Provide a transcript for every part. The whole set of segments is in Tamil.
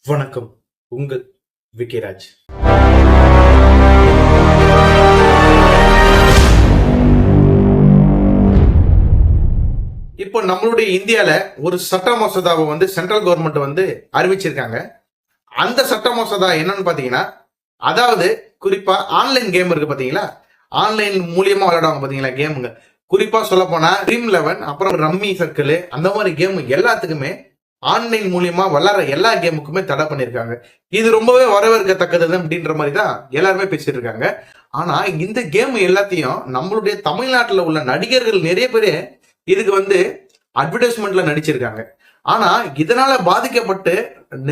வணக்கம். உங்கள் விக்கிராஜ். இப்போ நம்மளுடைய இந்தியால ஒரு சட்ட மசோதாவை சென்ட்ரல் கவர்மெண்ட் அறிவிச்சிருக்காங்க. அந்த சட்ட மசோதா என்னன்னு பாத்தீங்கன்னா, அதாவது குறிப்பா ஆன்லைன் கேம் இருக்கு பாத்தீங்களா, ஆன்லைன் மூலியமா விளையாடுவாங்க பாத்தீங்களா கேமுங்க. குறிப்பா சொல்ல போனா ட்ரீம் 11, அப்புறம் ரம்மி சர்க்கிள், அந்த மாதிரி கேம் எல்லாத்துக்குமே ஆன்லைன் மூலியமா விளையாடுற எல்லா கேமுக்குமே தடை பண்ணிருக்காங்க. இது ரொம்பவே வரவேற்கத்தக்கது அப்படின்ற மாதிரி தான் எல்லாருமே பேசிட்டு இருக்காங்க. ஆனா இந்த கேம் எல்லாத்தையும் நம்மளுடைய தமிழ்நாட்டில் உள்ள நடிகர்கள் நிறைய பேர் இதுக்கு அட்வர்டைஸ்மெண்ட்ல நடிச்சிருக்காங்க. ஆனா இதனால பாதிக்கப்பட்டு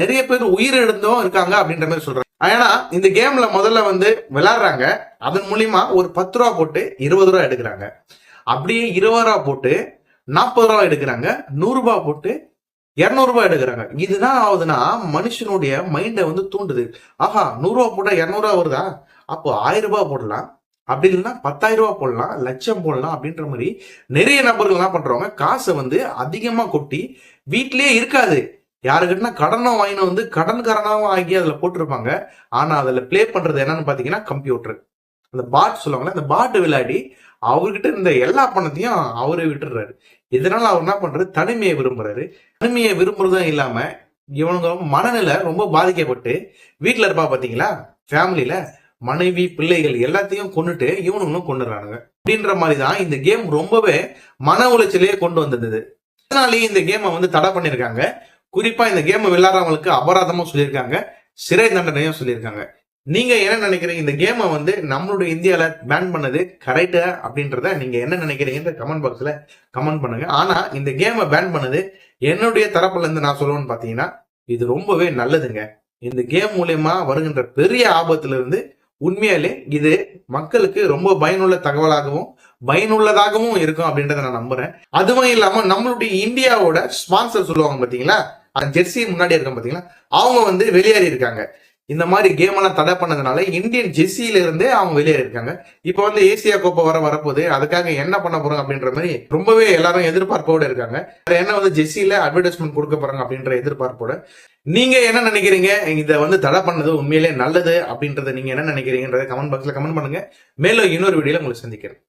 நிறைய பேர் உயிரிழந்தும் இருக்காங்க அப்படின்ற மாதிரி சொல்றாங்க. ஏன்னா இந்த கேம்ல முதல்ல விளையாடுறாங்க, அதன் மூலியமா ஒரு 10 ரூபா போட்டு 20 ரூபா எடுக்கிறாங்க. அப்படியே 20 ரூபா போட்டு 40 ரூபா எடுக்கிறாங்க, 100 ரூபாய் போட்டு 200 ரூபாய் எடுக்கிறாங்க. இதுதான் ஆகுதுன்னா மனுஷனுடைய மைண்டை தூண்டுது. ஆஹா, 100 ரூபாய் போட்டா 200 ரூபாய் வருதா, அப்போ 1000 ரூபாய் போடலாம், அப்படி இல்லைன்னா 10,000 ரூபாய் போடலாம், லட்சம் போடலாம் அப்படின்ற மாதிரி நிறைய நபர்கள் என்ன பண்றவங்க காசை அதிகமா கொட்டி வீட்லயே இருக்காது, யாருக்கிட்டனா கடனை வாங்கின கடன்காரனாவும் ஆகி அதுல போட்டிருப்பாங்க. ஆனா அதுல பிளே பண்றது என்னன்னு பாத்தீங்கன்னா கம்ப்யூட்டர், அந்த பாட் சொல்லுவாங்களே, அந்த பாட்டு விளையாடி அவர்கிட்ட இருந்த எல்லா பணத்தையும் அவரே விட்டுறாரு. இதனால அவர் என்ன பண்றாரு, தனிமையை விரும்புறாரு. தனிமையை விரும்புறதும் இல்லாம இவனுங்க மனநிலை ரொம்ப பாதிக்கப்பட்டு வீட்டுல இருப்பா பாத்தீங்களா, ஃபேமிலியில மனைவி பிள்ளைகள் எல்லாத்தையும் கொண்டுட்டு இவனுங்களும் கொண்டுறானுங்க. அப்படின்ற மாதிரிதான் இந்த கேம் ரொம்பவே மன உளைச்சலையே கொண்டு வந்தது. அதனாலேயே இந்த கேமை தடை பண்ணிருக்காங்க. குறிப்பா இந்த கேம் விளையாடுறவங்களுக்கு அபராதமும் சொல்லியிருக்காங்க, சிறை தண்டனையும் சொல்லியிருக்காங்க. நீங்க என்ன நினைக்கிறீங்க, இந்த கேமை நம்மளுடைய இந்தியால பேன் பண்ணது கரெக்டா அப்படின்றத நீங்க என்ன நினைக்கிறீங்க கமெண்ட் பாக்ஸ்ல கமெண்ட் பண்ணுங்க. ஆனா இந்த கேமை பேன் பண்ணது என்னுடைய தரப்புல இருந்து நான் சொல்லுவேன்னு பாத்தீங்கன்னா, இது ரொம்பவே நல்லதுங்க. இந்த கேம் மூலியமா வருகின்ற பெரிய ஆபத்துல இருந்து உண்மையாலே இது மக்களுக்கு ரொம்ப பயனுள்ள தகவலாகவும் பயனுள்ளதாகவும் இருக்கும் அப்படின்றத நான் நம்புறேன். அதுவும் இல்லாம நம்மளுடைய இந்தியாவோட ஸ்பான்சர் சொல்லுவாங்க பாத்தீங்களா, ஜெர்சி முன்னாடி இருக்க பாத்தீங்களா, அவங்க வெளியேறி இருக்காங்க. இந்த மாதிரி கேம் எல்லாம் தடை பண்ணதுனால இந்தியன் ஜெர்சியில இருந்தே அவங்க வெளியேறி இருக்காங்க. இப்ப ஏசியா கோப்பை வரப்போகுது, அதுக்காக என்ன பண்ண போறோம் அப்படின்ற மாதிரி ரொம்பவே எல்லாரும் எதிர்பார்ப்போட இருக்காங்க. என்ன ஜெர்சியில அட்வர்டைஸ்மெண்ட் கொடுக்க போறாங்க அப்படின்ற எதிர்பார்ப்போட. நீங்க என்ன நினைக்கிறீங்க, இதை தடை பண்ணது உண்மையிலே நல்லது அப்படின்றத நீங்க என்ன நினைக்கிறீங்கன்றத கமெண்ட் பாக்ஸ்ல கமெண்ட் பண்ணுங்க. மேலும் இன்னொரு வீடியோல உங்களை சந்திக்கிறேன்.